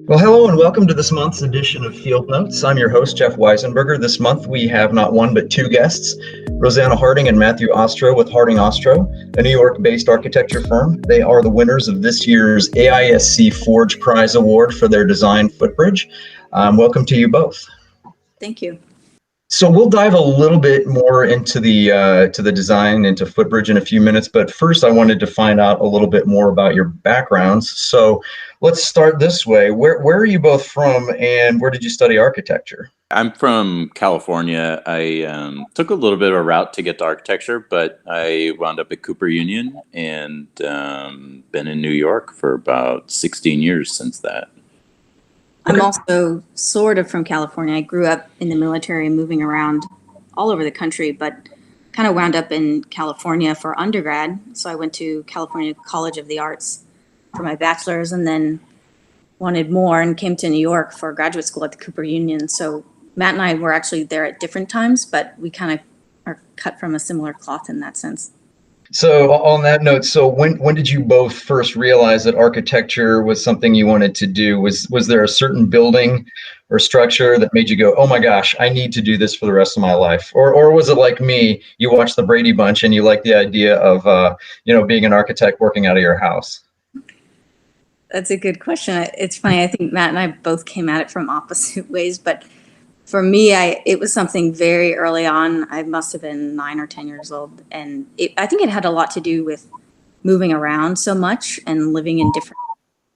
Well, hello and welcome to this month's edition of Field Notes. I'm your host, Jeff Weisenberger. This month we have not one but two guests, Rosannah Harding and Matthew Ostrow with HardingOstrow, a New York-based architecture firm. They are the winners of this year's AISC Forge Prize Award for their design, Footbridge. Welcome to you both. Thank you. So we'll dive a little bit more into the design, into Footbridge in a few minutes, but first I wanted to find out a little bit more about your backgrounds. So let's start this way. Where are you both from, and where did you study architecture? I'm from California. I took a little bit of a route to get to architecture, but I wound up at Cooper Union and been in New York for about 16 years since that. I'm also sort of from California. I grew up in the military, moving around all over the country, but kind of wound up in California for undergrad. So I went to California College of the Arts for my bachelor's and then wanted more and came to New York for graduate school at the Cooper Union. So Matt and I were actually there at different times, but we kind of are cut from a similar cloth in that sense. So on that note, so when did you both first realize that architecture was something you wanted to do? Was there a certain building or structure that made you go, oh my gosh, I need to do this for the rest of my life? Or was it like me, you watched the Brady Bunch and you liked the idea of being an architect working out of your house? That's a good question. It's funny, I think Matt and I both came at it from opposite ways, but for me, it was something very early on. I must have been 9 or 10 years old. And I think it had a lot to do with moving around so much and living in different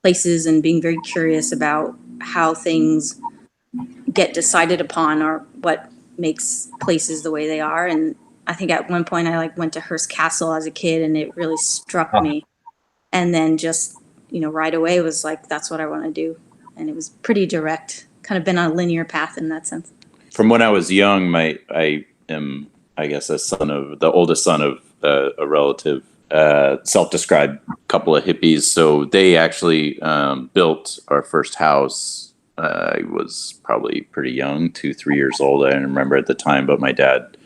places and being very curious about how things get decided upon or what makes places the way they are. And I think at one point I went to Hearst Castle as a kid and it really struck me. And then just, right away was like, that's what I want to do. And it was pretty direct. Kind of been on a linear path in that sense. From when I was young, I am, I guess, the oldest son of a relative, self-described couple of hippies. So they actually built our first house. I was probably pretty young, 2-3 years old. I didn't remember at the time, but my dad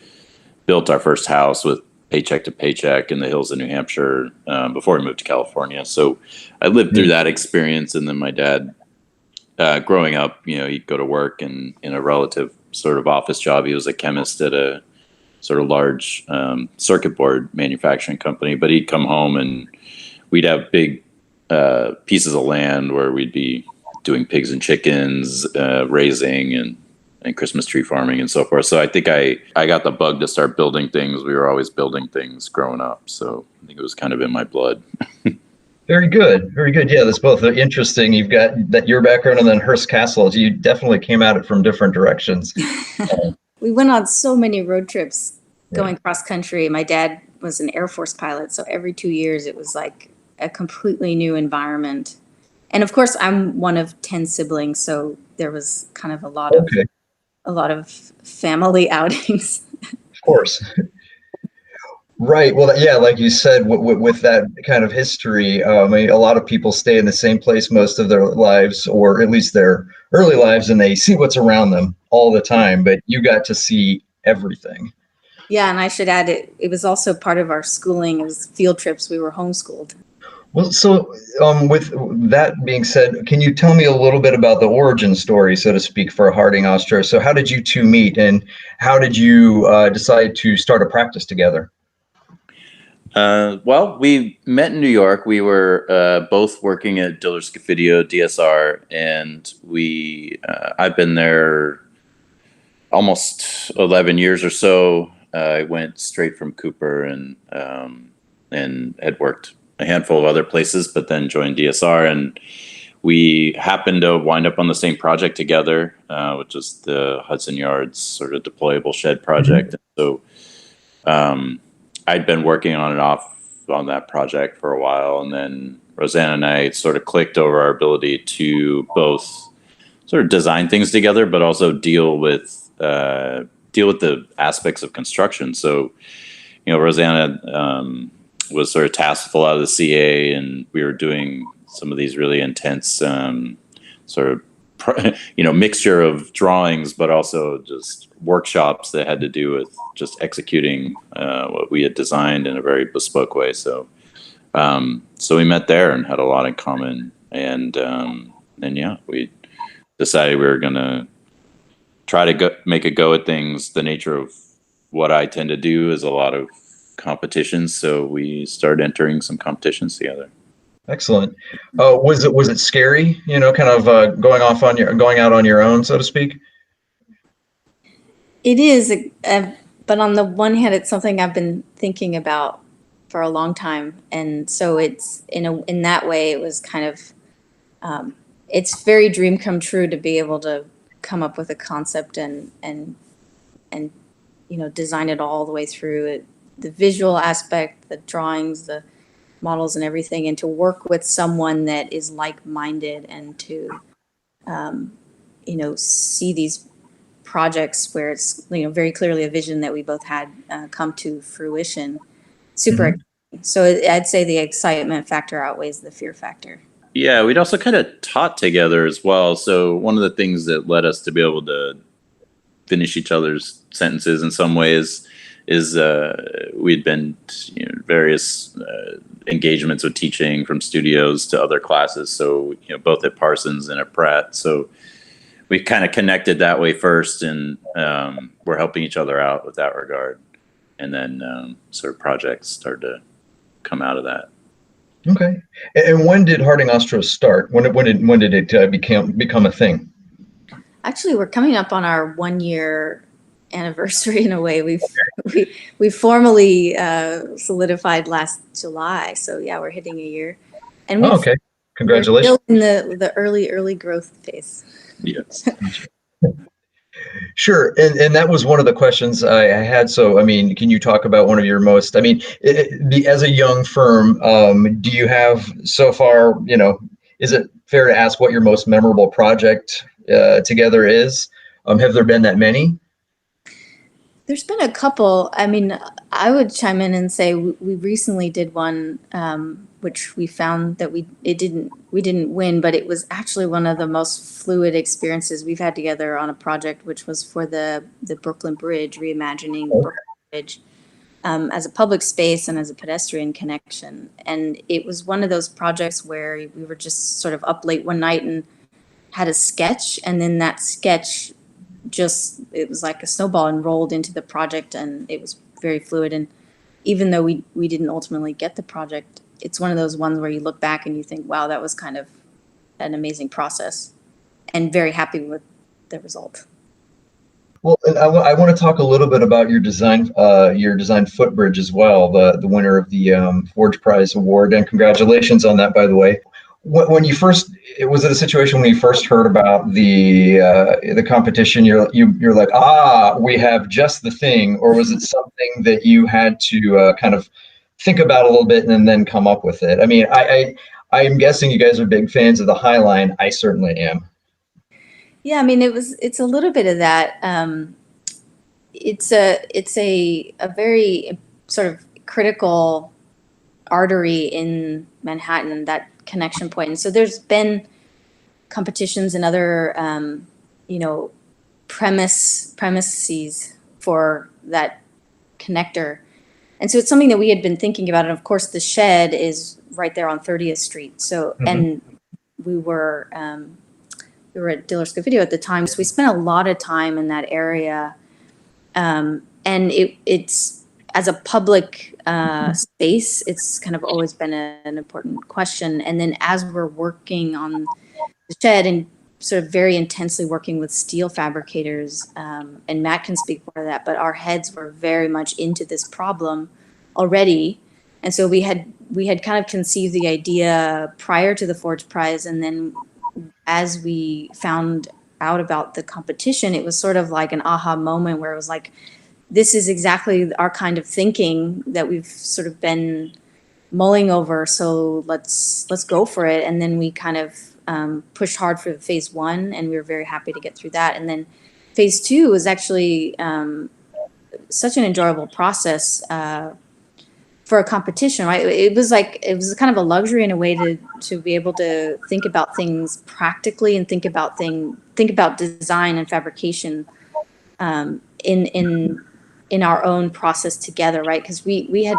built our first house with paycheck to paycheck in the hills of New Hampshire before we moved to California. So I lived through that experience, and then my dad. Growing up, he'd go to work in a relative sort of office job. He was a chemist at a sort of large circuit board manufacturing company, but he'd come home and we'd have big pieces of land where we'd be doing pigs and chickens, raising and Christmas tree farming and so forth. So I think I got the bug to start building things. We were always building things growing up. So I think it was kind of in my blood. Very good. Very good. Yeah, that's both interesting. You've got your background and then Hearst Castle. You definitely came at it from different directions. We went on so many road trips going cross country. My dad was an Air Force pilot. So every 2 years it was like a completely new environment. And of course, I'm one of 10 siblings. So there was kind of a lot of family outings. Of course. Right. Well, yeah, like you said, with that kind of history, a lot of people stay in the same place most of their lives, or at least their early lives, and they see what's around them all the time. But you got to see everything. Yeah, and I should add, it was also part of our schooling. It was field trips. We were homeschooled. Well, so with that being said, can you tell me a little bit about the origin story, so to speak, for HardingOstrow? So how did you two meet, and how did you decide to start a practice together? Well, we met in New York. We were both working at Diller Scofidio, DSR, and I've been there almost 11 years or so. I went straight from Cooper and had worked a handful of other places, but then joined DSR, and we happened to wind up on the same project together, which is the Hudson Yards sort of deployable shed project. Mm-hmm. So I'd been working on and off on that project for a while, and then Rosannah and I sort of clicked over our ability to both sort of design things together, but also deal with the aspects of construction. So, Rosannah was sort of tasked with a lot of the CA, and we were doing some of these really intense sort of mixture of drawings, but also just workshops that had to do with just executing what we had designed in a very bespoke way. So we met there and had a lot in common. And yeah, we decided we were going to try to make a go at things. The nature of what I tend to do is a lot of competitions, so we started entering some competitions together. Excellent. Was it scary? Kind of going out on your own, so to speak. It is, but on the one hand, it's something I've been thinking about for a long time, and so it's in that way, it was kind of it's very dream come true to be able to come up with a concept and design it all the way through it, the visual aspect, the drawings, the models, and everything, and to work with someone that is like-minded and to see these projects where it's very clearly a vision that we both had come to fruition. Super exciting. So I'd say the excitement factor outweighs the fear factor. Yeah, we'd also kind of taught together as well. So one of the things that led us to be able to finish each other's sentences in some ways is we'd been various engagements with teaching, from studios to other classes. So both at Parsons and at Pratt. So we kind of connected that way first, and we're helping each other out with that regard. And then sort of projects started to come out of that. Okay. And when did HardingOstrow start? When did it become a thing? Actually, we're coming up on our 1-year anniversary in a way. We formally solidified last July. So yeah, we're hitting a year. And okay. Congratulations. We're still in the early growth phase. Yes. Sure. And that was one of the questions I had. So, can you talk about one of your most, as a young firm, do you have so far, is it fair to ask what your most memorable project together is? Have there been that many? There's been a couple. I would chime in and say we recently did one, which we found that we didn't win, but it was actually one of the most fluid experiences we've had together on a project, which was for the Brooklyn Bridge, reimagining the Brooklyn Bridge as a public space and as a pedestrian connection. And it was one of those projects where we were just sort of up late one night and had a sketch, and then that sketch it was like a snowball and rolled into the project, and it was very fluid. And even though we didn't ultimately get the project, it's one of those ones where you look back and you think, wow, that was kind of an amazing process, and very happy with the result. Well, and I want to talk a little bit about your design Footbridge as well, the winner of the Forge Prize Award, and congratulations on that, by the way. When you first, was it a situation when you first heard about the competition, you're like, we have just the thing, or was it something that you had to kind of think about a little bit and then come up with it? I'm guessing you guys are big fans of the High Line. I certainly am. Yeah, it's a little bit of that. It's a very sort of critical artery in Manhattan, that connection point. And so there's been competitions and other, premises for that connector. And so it's something that we had been thinking about. And of course, the shed is right there on 30th Street. So, and we were at Diller Video at the time. So we spent a lot of time in that area. And it's, as a public space, it's kind of always been an important question. And then as we're working on the shed and sort of very intensely working with steel fabricators, and Matt can speak more to that, but our heads were very much into this problem already. And so we had kind of conceived the idea prior to the Forge Prize. And then as we found out about the competition, it was sort of like an aha moment where it was like, this is exactly our kind of thinking that we've sort of been mulling over. So let's go for it. And then we kind of pushed hard for phase 1, and we were very happy to get through that. And then phase 2 was actually such an enjoyable process for a competition, right? It was kind of a luxury in a way to be able to think about things practically and think about design and fabrication in our own process together, right? Because we had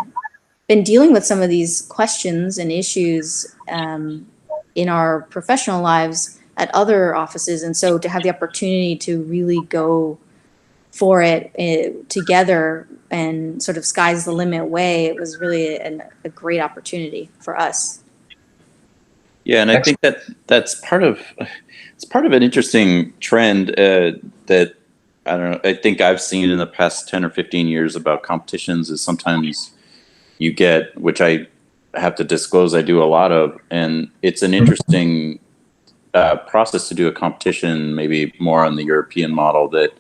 been dealing with some of these questions and issues in our professional lives, at other offices. And so to have the opportunity to really go for it together and sort of sky's the limit way, it was really a great opportunity for us. Yeah, and I think that's part of an interesting trend that I don't know. I think I've seen in the past 10 or 15 years about competitions is sometimes you get, which I have to disclose I do a lot of, and it's an interesting process to do a competition, maybe more on the European model, that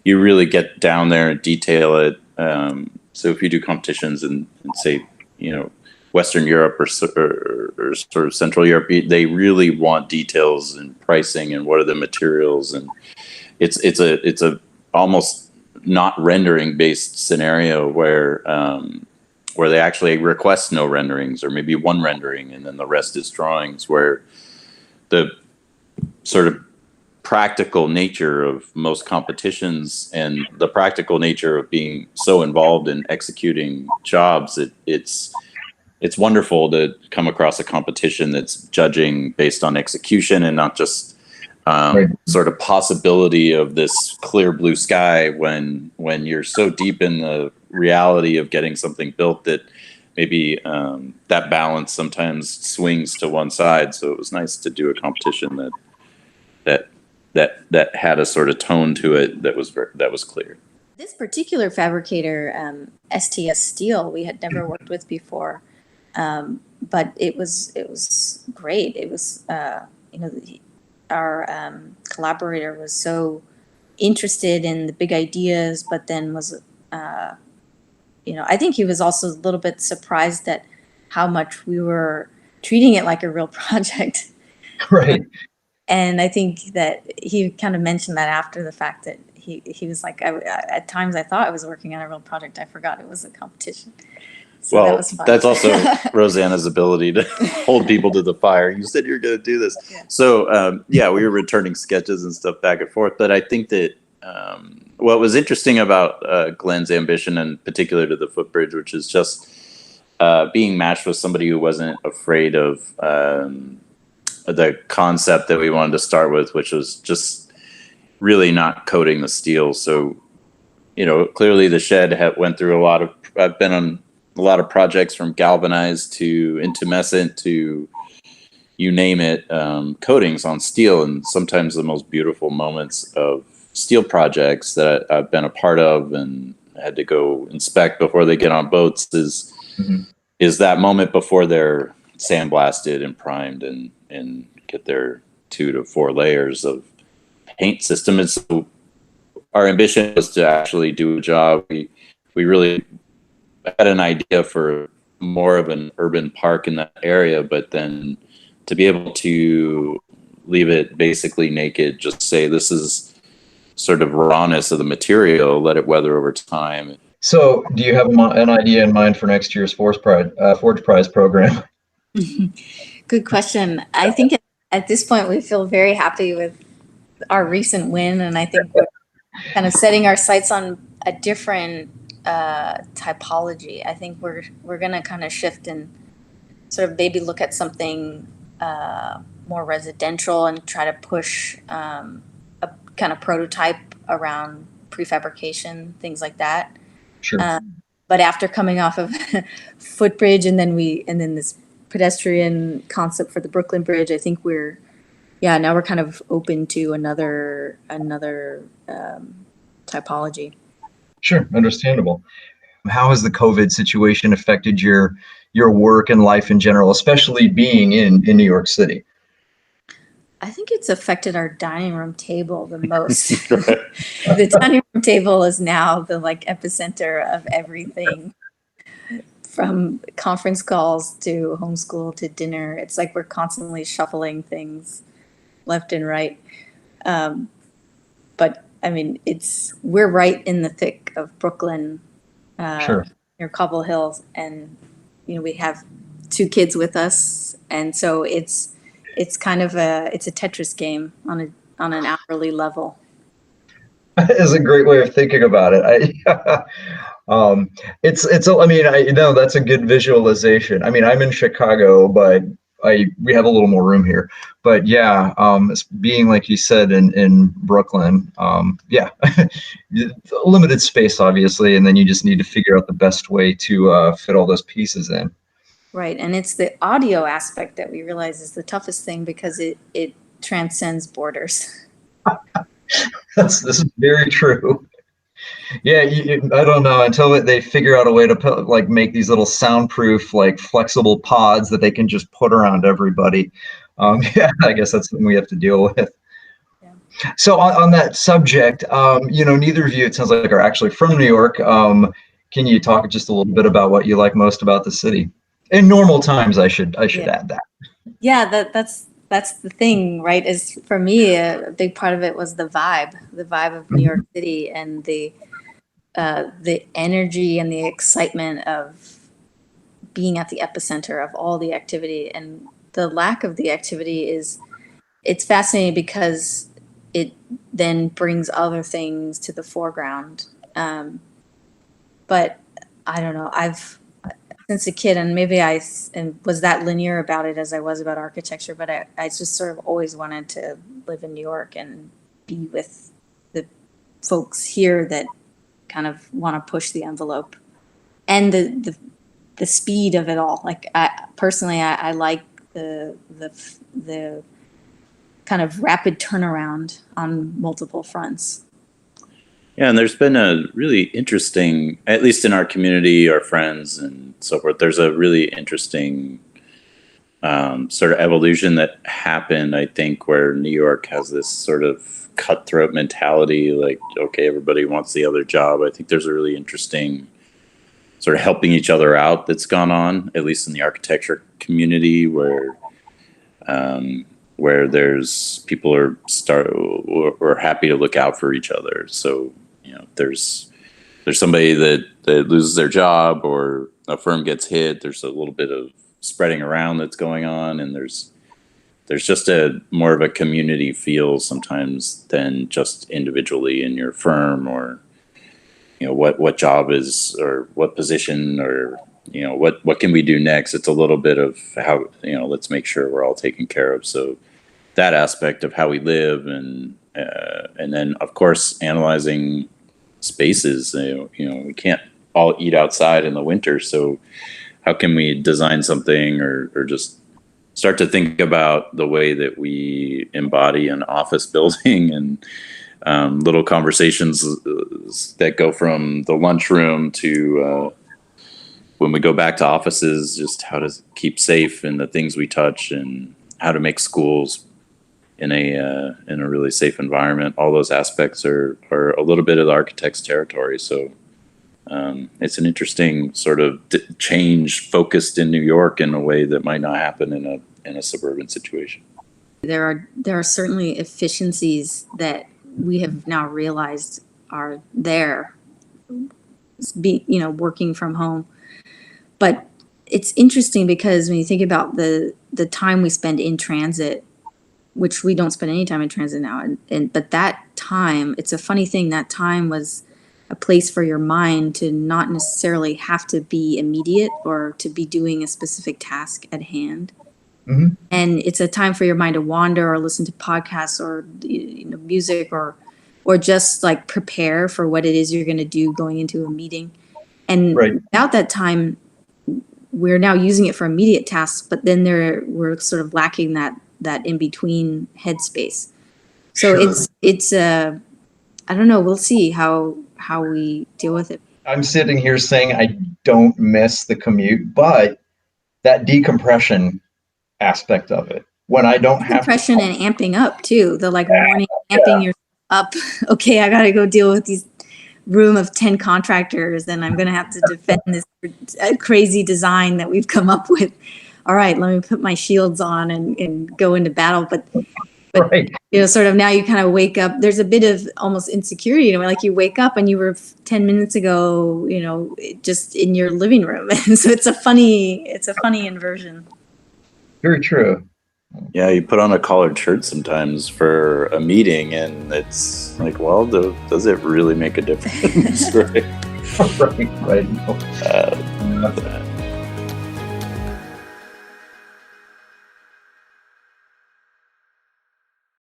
you really get down there and detail it. So if you do competitions in say, Western Europe or sort of Central Europe, they really want details and pricing and what are the materials, and it's a almost not rendering based scenario where they actually request no renderings, or maybe one rendering and then the rest is drawings, where the sort of practical nature of most competitions and the practical nature of being so involved in executing jobs, it's wonderful to come across a competition that's judging based on execution and not just sort of possibility of this clear blue sky when you're so deep in the reality of getting something built that maybe that balance sometimes swings to one side. So it was nice to do a competition that had a sort of tone to it that was clear. This particular fabricator, STS Steel, we had never worked with before, but it was great. It was our collaborator was so interested in the big ideas, but then was I think he was also a little bit surprised at how much we were treating it like a real project. Right. And I think that he kind of mentioned that after the fact, that he was like, at times I thought I was working on a real project. I forgot it was a competition. So well, that was fun. That's also Rosannah's ability to hold people to the fire. You said you were going to do this. Yeah. So, we were returning sketches and stuff back and forth. But I think that what was interesting about Glenn's ambition, in particular to the Footbridge, which is just being matched with somebody who wasn't afraid of the concept that we wanted to start with, which was just really not coating the steel. So, clearly the shed went through I've been on a lot of projects from galvanized to intumescent to you name it, coatings on steel. And sometimes the most beautiful moments of steel projects that I've been a part of and had to go inspect before they get on boats is that moment before they're sandblasted and primed and get their 2 to 4 layers of paint system. And so our ambition was to actually do a job. We really had an idea for more of an urban park in that area, but then to be able to leave it basically naked, just say this is sort of rawness of the material, let it weather over time. So do you have an idea in mind for next year's Forge Prize program? Good question. I think at this point we feel very happy with our recent win, and I think we're kind of setting our sights on a different typology. I think we're going to kind of shift and sort of maybe look at something more residential and try to push a kind of prototype around prefabrication, things like that. Sure. But after coming off of Footbridge and then this pedestrian concept for the Brooklyn Bridge, I think now we're kind of open to another typology. Sure, understandable. How has the COVID situation affected your work and life in general, especially being in New York City? I think it's affected our dining room table the most. The dining room table is now the epicenter of everything, from conference calls to homeschool to dinner. It's like we're constantly shuffling things left and right. But I mean, we're right in the thick of Brooklyn, Sure. Near Cobble Hills, and we have 2 kids with us, and so it's kind of a Tetris game on an hourly level. Is a great way of thinking about it. I mean, that's a good visualization. I mean, I'm in Chicago, but we have a little more room here. But yeah, being like you said in Brooklyn, yeah, limited space obviously, and then you just need to figure out the best way to fit all those pieces in. Right, and it's the audio aspect that we realize is the toughest thing because it transcends borders. This is very true. Yeah, I don't know until they figure out a way to put, like, make these little soundproof, like, flexible pods that they can just put around everybody. Yeah, I guess that's something we have to deal with. Yeah. So on that subject, neither of you, it sounds like, are actually from New York. Can you talk just a little bit about what you like most about the city? In normal times, I should add that. Yeah, that's the thing, right? Is for me a big part of it was the vibe of New York City, and the energy and the excitement of being at the epicenter of all the activity. And the lack of the activity it's fascinating because it then brings other things to the foreground. But I don't know, I've since a kid, and maybe I was that linear about it as I was about architecture, but I just sort of always wanted to live in New York and be with the folks here that kind of want to push the envelope, and the speed of it all. Like I personally like the kind of rapid turnaround on multiple fronts. Yeah, and there's been a really interesting, at least in our community, our friends and so forth, there's a really interesting sort of evolution that happened, I think, where New York has this sort of cutthroat mentality, like, okay, everybody wants the other job. I think there's a really interesting sort of helping each other out that's gone on, at least in the architecture community, where there's people are happy to look out for each other. So, there's somebody that loses their job or a firm gets hit. There's a little bit of spreading around that's going on, and there's just a more of a community feel sometimes than just individually in your firm, or what job is, or what position, or what can we do next. It's a little bit of how let's make sure we're all taken care of. So that aspect of how we live, and then of course analyzing spaces. We can't all eat outside in the winter, so how can we design something or just start to think about the way that we embody an office building, and little conversations that go from the lunchroom to when we go back to offices, just how to keep safe and the things we touch, and how to make schools in a really safe environment. All those aspects are a little bit of the architect's territory. So it's an interesting sort of change focused in New York in a way that might not happen in a suburban situation. There are certainly efficiencies that we have now realized are there, working from home. But it's interesting because when you think about the time we spend in transit, which we don't spend any time in transit now, but that time, it's a funny thing, that time was a place for your mind to not necessarily have to be immediate or to be doing a specific task at hand. Mm-hmm. And it's a time for your mind to wander or listen to podcasts or music or just like prepare for what it is you're going to do going into a meeting. And right. Without that time, we're now using it for immediate tasks, but then we're sort of lacking that in-between headspace. So sure. It's I don't know, we'll see how we deal with it. I'm sitting here saying I don't miss the commute, but that decompression aspect of it, when I don't have decompression and amping up too, the morning amping yourself up. Okay, I got to go deal with these room of 10 contractors, and I'm going to have to defend this crazy design that we've come up with. All right, let me put my shields on and go into battle. But right. Sort of now you kind of wake up. There's a bit of almost insecurity, like you wake up and you were 10 minutes ago, just in your living room. And so it's a funny inversion. Very true. Yeah, you put on a collared shirt sometimes for a meeting, and it's like, well, does it really make a difference? Right. Right.